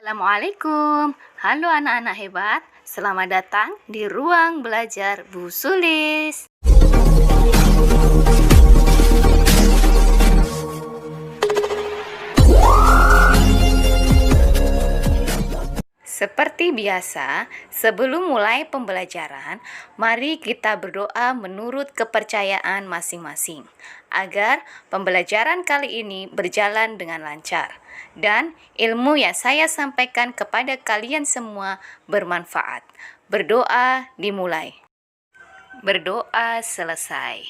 Assalamualaikum. Halo anak-anak hebat. Selamat datang di ruang belajar Bu Sulis. Seperti biasa, sebelum mulai pembelajaran, mari kita berdoa menurut kepercayaan masing-masing, agar pembelajaran kali ini berjalan dengan lancar, dan ilmu yang saya sampaikan kepada kalian semua bermanfaat. Berdoa dimulai. Berdoa selesai.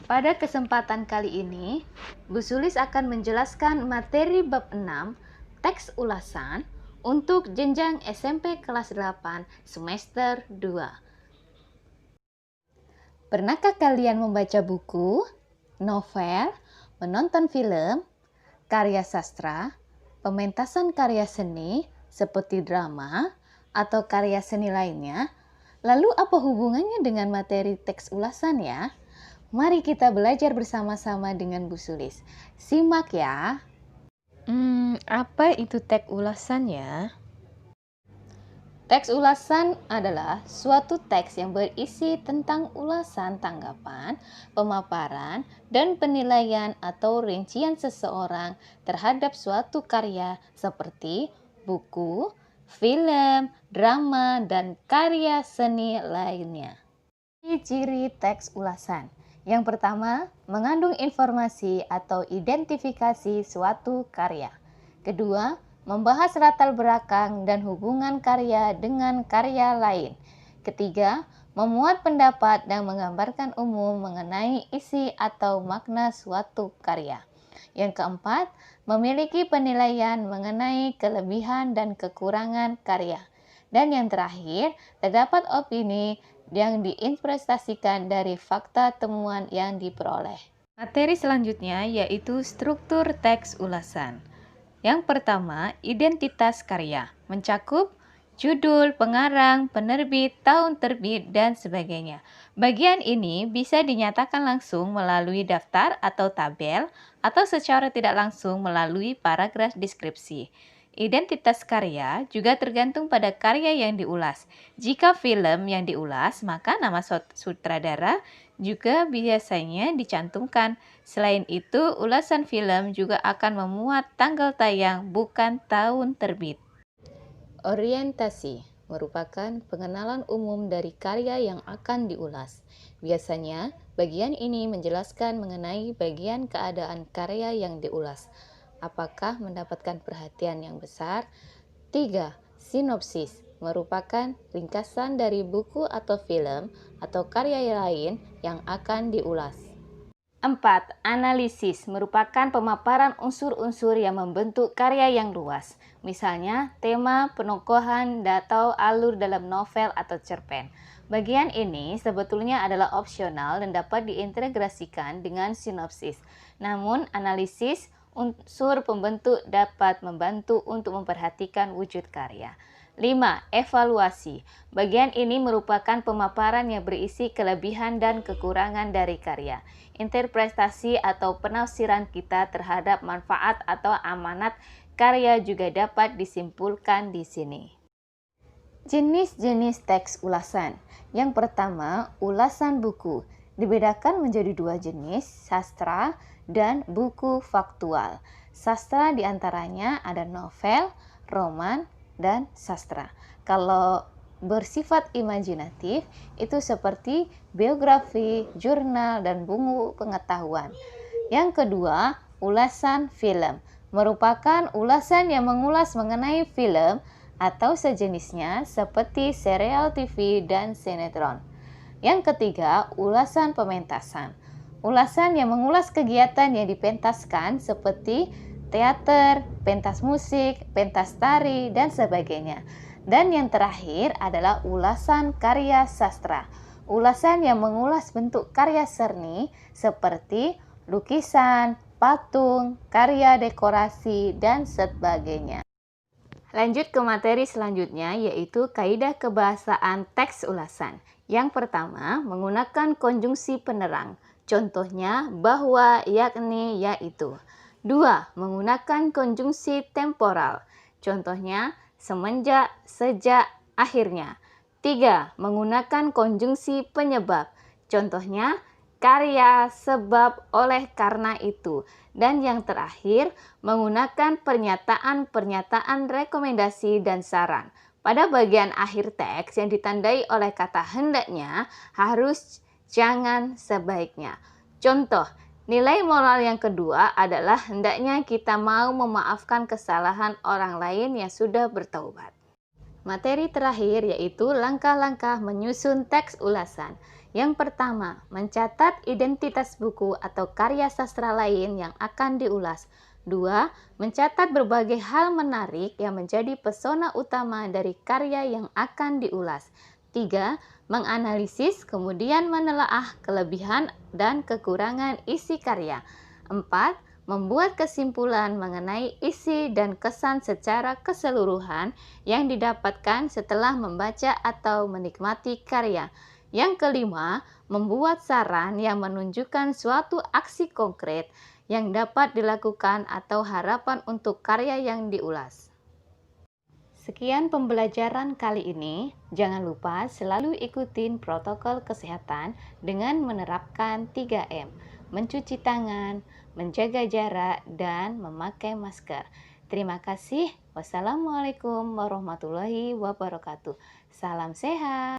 Pada kesempatan kali ini, Bu Sulis akan menjelaskan materi bab 6, teks ulasan, untuk jenjang SMP kelas 8 semester 2. Pernahkah kalian membaca buku, novel, menonton film, karya sastra, pementasan karya seni seperti drama, atau karya seni lainnya? Lalu apa hubungannya dengan materi teks ulasan ya? Mari kita belajar bersama-sama dengan Bu Sulis. Simak ya. Apa itu teks ulasan ya? Teks ulasan adalah suatu teks yang berisi tentang ulasan tanggapan, pemaparan, dan penilaian atau rincian seseorang terhadap suatu karya seperti buku, film, drama, dan karya seni lainnya. Ciri teks ulasan. Yang pertama, mengandung informasi atau identifikasi suatu karya. Kedua, membahas latar belakang dan hubungan karya dengan karya lain. Ketiga, memuat pendapat dan menggambarkan umum mengenai isi atau makna suatu karya. Yang keempat, memiliki penilaian mengenai kelebihan dan kekurangan karya. Dan yang terakhir, terdapat opini yang diinvestasikan dari fakta temuan yang diperoleh. Materi selanjutnya yaitu struktur teks ulasan. Yang pertama, identitas karya, mencakup judul, pengarang, penerbit, tahun terbit, dan sebagainya. Bagian ini bisa dinyatakan langsung melalui daftar atau tabel, atau secara tidak langsung melalui paragraf deskripsi. Identitas karya juga tergantung pada karya yang diulas. Jika film yang diulas, maka nama sutradara juga biasanya dicantumkan. Selain itu, ulasan film juga akan memuat tanggal tayang, bukan tahun terbit. Orientasi merupakan pengenalan umum dari karya yang akan diulas. Biasanya, bagian ini menjelaskan mengenai bagian keadaan karya yang diulas. Apakah mendapatkan perhatian yang besar? 3. Sinopsis merupakan ringkasan dari buku atau film atau karya lain yang akan diulas. 4. Analisis merupakan pemaparan unsur-unsur yang membentuk karya yang luas, misalnya tema, penokohan, atau alur dalam novel atau cerpen. Bagian ini sebetulnya adalah opsional dan dapat diintegrasikan dengan sinopsis. Namun, analisis unsur pembentuk dapat membantu untuk memperhatikan wujud karya. 5. Evaluasi. Bagian ini merupakan pemaparan yang berisi kelebihan dan kekurangan dari karya. Interpretasi atau penafsiran kita terhadap manfaat atau amanat karya juga dapat disimpulkan di sini. Jenis-jenis teks ulasan. Yang pertama, ulasan buku. Dibedakan menjadi dua jenis, sastra dan buku faktual. Sastra diantaranya ada novel, roman, dan sastra. Kalau bersifat imajinatif, itu seperti biografi, jurnal, dan buku pengetahuan. Yang kedua, ulasan film. Merupakan ulasan yang mengulas mengenai film atau sejenisnya seperti serial TV dan sinetron. Yang ketiga, ulasan pementasan. Ulasan yang mengulas kegiatan yang dipentaskan seperti teater, pentas musik, pentas tari, dan sebagainya. Dan yang terakhir adalah ulasan karya sastra. Ulasan yang mengulas bentuk karya seni seperti lukisan, patung, karya dekorasi, dan sebagainya. Lanjut ke materi selanjutnya yaitu kaidah kebahasaan teks ulasan. Yang pertama, menggunakan konjungsi penerang. Contohnya bahwa, yakni, yaitu. 2. Menggunakan konjungsi temporal. Contohnya, semenjak, sejak, akhirnya. 3. Menggunakan konjungsi penyebab. Contohnya, karya, sebab, oleh, karena itu. Dan yang terakhir, menggunakan pernyataan-pernyataan rekomendasi dan saran. Pada bagian akhir teks yang ditandai oleh kata hendaknya, harus, jangan, sebaiknya. Contoh, nilai moral yang kedua adalah hendaknya kita mau memaafkan kesalahan orang lain yang sudah bertaubat. Materi terakhir yaitu langkah-langkah menyusun teks ulasan. Yang pertama, mencatat identitas buku atau karya sastra lain yang akan diulas. 2. Mencatat berbagai hal menarik yang menjadi pesona utama dari karya yang akan diulas. 3. Menganalisis kemudian menelaah kelebihan dan kekurangan isi karya. 4. Membuat kesimpulan mengenai isi dan kesan secara keseluruhan yang didapatkan setelah membaca atau menikmati karya. Yang kelima, membuat saran yang menunjukkan suatu aksi konkret yang dapat dilakukan atau harapan untuk karya yang diulas. Sekian pembelajaran kali ini. Jangan lupa selalu ikutin protokol kesehatan dengan menerapkan 3M. Mencuci tangan, menjaga jarak, dan memakai masker. Terima kasih. Wassalamualaikum warahmatullahi wabarakatuh. Salam sehat.